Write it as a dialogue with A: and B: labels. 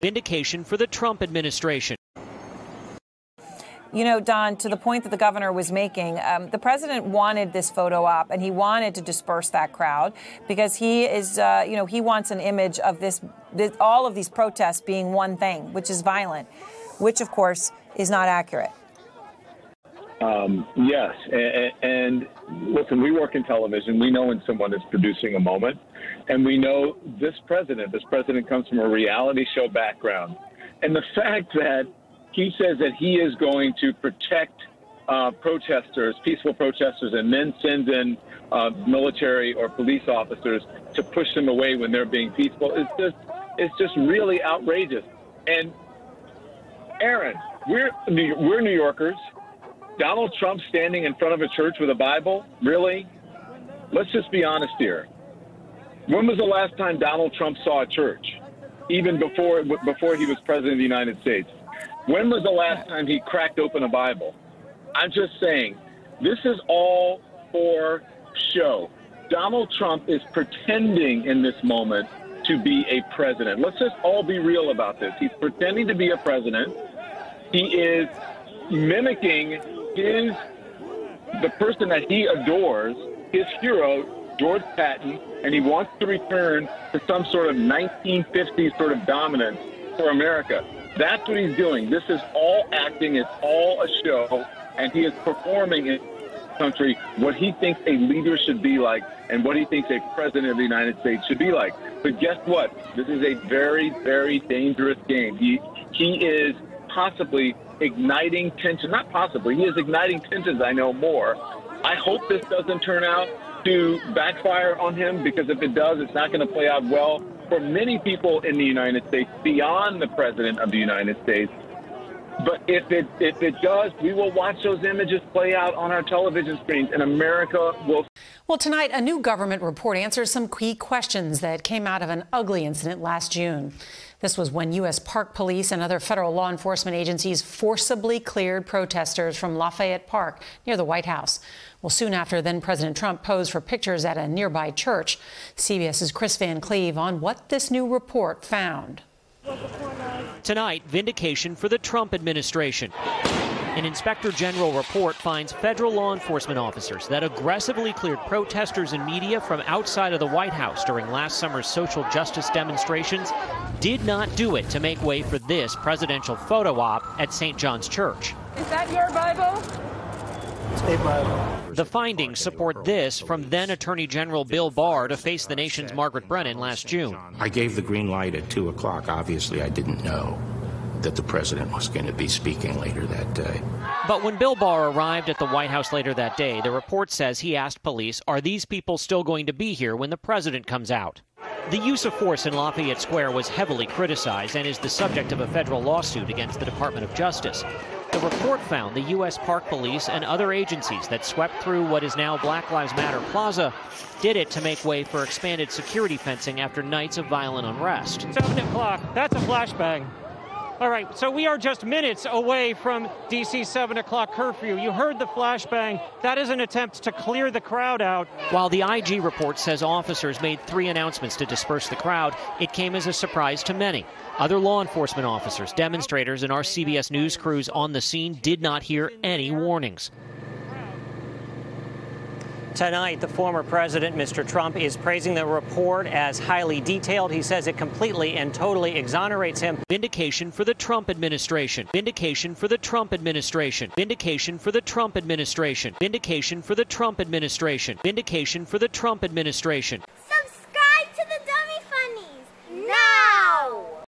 A: Vindication for the Trump administration.
B: You know, Don, to the point that the governor was making, the president wanted this photo op and he wanted to disperse that crowd because he is, he wants an image of all of these protests being one thing, which is violent, which, of course, is not accurate.
C: Yes. And listen, we work in television. We know when someone is producing a moment. And we know this president comes from a reality show background. And the fact that he says that he is going to protect protesters, peaceful protesters, and then sends in military or police officers to push them away when they're being peaceful it's just really outrageous. And Erin, we're New Yorkers. Donald Trump standing in front of a church with a Bible? Really? Let's just be honest here. When was the last time Donald Trump saw a church? Even before he was president of the United States. When was the last time he cracked open a Bible? I'm just saying, this is all for show. Donald Trump is pretending in this moment to be a president. Let's just all be real about this. He's pretending to be a president. He is mimicking the person that he adores, his hero, George Patton, and he wants to return to some sort of 1950s sort of dominance for America. That's what he's doing. This is all acting. It's all a show, and he is performing in the country what he thinks a leader should be like and what he thinks a president of the United States should be like. But guess what? This is a very, very dangerous game. He is possibly igniting tension. Not possibly. He is igniting tensions, I know more. I hope this doesn't turn out to backfire on him, because if it does, it's not going to play out well for many people in the United States beyond the president of the United States. But if it does, we will watch those images play out on our television screens, and America will.
D: Well, tonight, a new government report answers some key questions that came out of an ugly incident last June. This was when U.S. Park Police and other federal law enforcement agencies forcibly cleared protesters from Lafayette Park near the White House. Well, soon after, then President Trump posed for pictures at a nearby church. CBS's Chris Van Cleve on what this new report found.
A: Tonight, vindication for the Trump administration. An Inspector General report finds federal law enforcement officers that aggressively cleared protesters and media from outside of the White House during last summer's social justice demonstrations did not do it to make way for this presidential photo op at St. John's Church.
E: Is that your Bible?
A: The findings support this from then Attorney General Bill Barr to face the nation's Margaret Brennan last June.
F: I gave the green light at 2 o'clock. Obviously, I didn't know that the president was going to be speaking later that day.
A: But when Bill Barr arrived at the White House later that day, the report says he asked police, are these people still going to be here when the president comes out? The use of force in Lafayette Square was heavily criticized and is the subject of a federal lawsuit against the Department of Justice. The report found the U.S. Park Police and other agencies that swept through what is now Black Lives Matter Plaza did it to make way for expanded security fencing after nights of violent unrest.
G: 7 o'clock, that's a flashbang. All right, so we are just minutes away from D.C.'s 7 o'clock curfew. You heard the flashbang. That is an attempt to clear the crowd out.
A: While the IG report says officers made 3 announcements to disperse the crowd, it came as a surprise to many. Other law enforcement officers, demonstrators, and our CBS News crews on the scene did not hear any warnings.
H: Tonight, the former president, Mr. Trump, is praising the report as highly detailed. He says it completely and totally exonerates him.
A: Vindication for the Trump administration. Vindication for the Trump administration. Vindication for the Trump administration. Vindication for the Trump administration. Vindication for the Trump administration.